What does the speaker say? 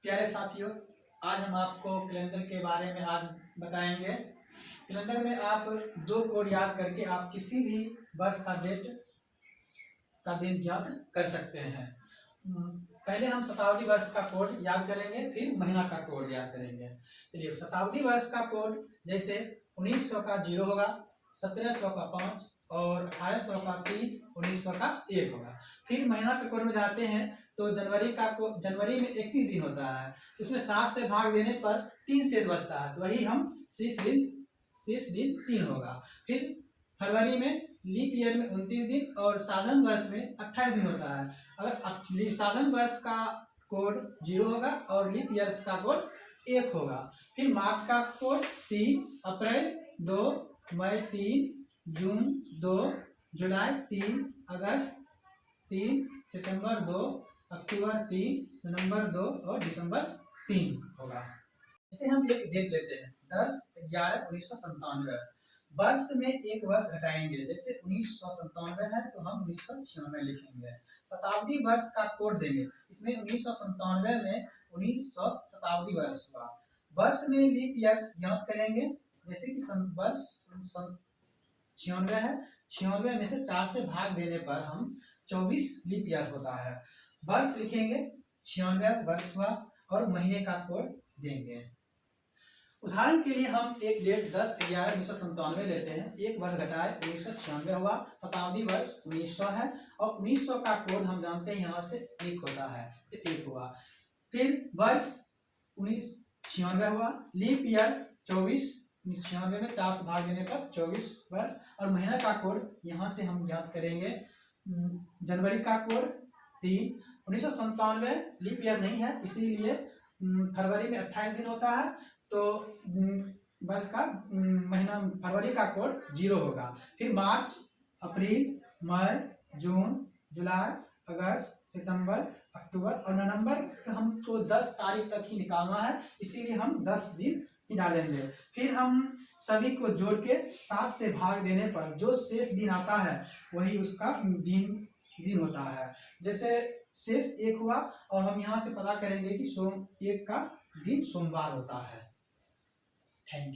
प्यारे साथियों, आज हम आपको कैलेंडर के बारे में आज बताएंगे। कैलेंडर में आप 2 कोड याद करके आप किसी भी वर्ष का डेट का दिन ज्ञात कर सकते हैं। पहले हम शताब्दी वर्ष का कोड याद करेंगे, फिर महीना का कोड याद करेंगे। चलिए, शताब्दी वर्ष का कोड जैसे 1900 का 0 होगा, 1700 का 5 और 1800 का 3, 1900 का 1 होगा। फिर महीना के कोड में जाते हैं तो जनवरी में 31 दिन होता है, उसमें 7 से भाग देने पर 3 शेष बचता है, तो वही हम शेष दिन 3 होगा। फिर फरवरी में लीप ईयर में 29 दिन और साधन वर्ष में 28 दिन होता है। अगर साधन वर्ष का कोड 0 होगा और लीप ईयर का कोड 1 होगा। फिर मार्च का कोड 3, अप्रैल 2, मई 3, जून 2, जुलाई 3, अगस्त 3, सितंबर 2, अक्टूबर 3, नवंबर 2 और दिसंबर 3 होगा। जैसे हम एक डेट लेते हैं 10/11/1997, वर्ष में एक वर्ष घटाएंगे। जैसे 1997 है तो हम 1996 लिखेंगे। शताब्दी वर्ष का कोड देंगे, इसमें 1997 में 1900 शताब्दी वर्ष हुआ। वर्ष में लीप ईयर्स ज्ञात करेंगे, जैसे कि वर्ष 96 है, 96 में से 4 से भाग देने पर हम 24 लीप ईयर होता है। वर्ष लिखेंगे, 96 वर्ष हुआ और महीने का कोड देंगे। उदाहरण के लिए हम एक डेट 10/11/1997 लेते हैं। एक वर्ष घटाए 1996 हुआ, शताब्दी वर्ष 1900 है और 1900 का कोड हम जानते हैं यहाँ से 1 होता है, तो 1 हुआ। फिर वर्ष 1996 हुआ, लीप ईयर 24, 96 में 4 से भाग देने पर 24 वर्ष और महीना का कोड यहाँ से हम ज्ञात करेंगे। जनवरी का कोड 3, 1997 लीप ईयर नहीं है, इसीलिए फरवरी में 28 दिन होता है, तो वर्ष का महीना फरवरी का कोड 0 होगा। फिर मार्च, अप्रैल, मई, जून, जुलाई, अगस्त, सितंबर, अक्टूबर और नवंबर हमको 10 तारीख तक ही निकालना है, इसीलिए हम 10 दिन ही डालेंगे। फिर हम सभी को जोड़ के 7 से भाग देने पर जो शेष दिन आता है वही उसका दिन होता है। जैसे शेष 1 हुआ और हम यहाँ से पता करेंगे कि 1 का दिन सोमवार होता है। Thank you.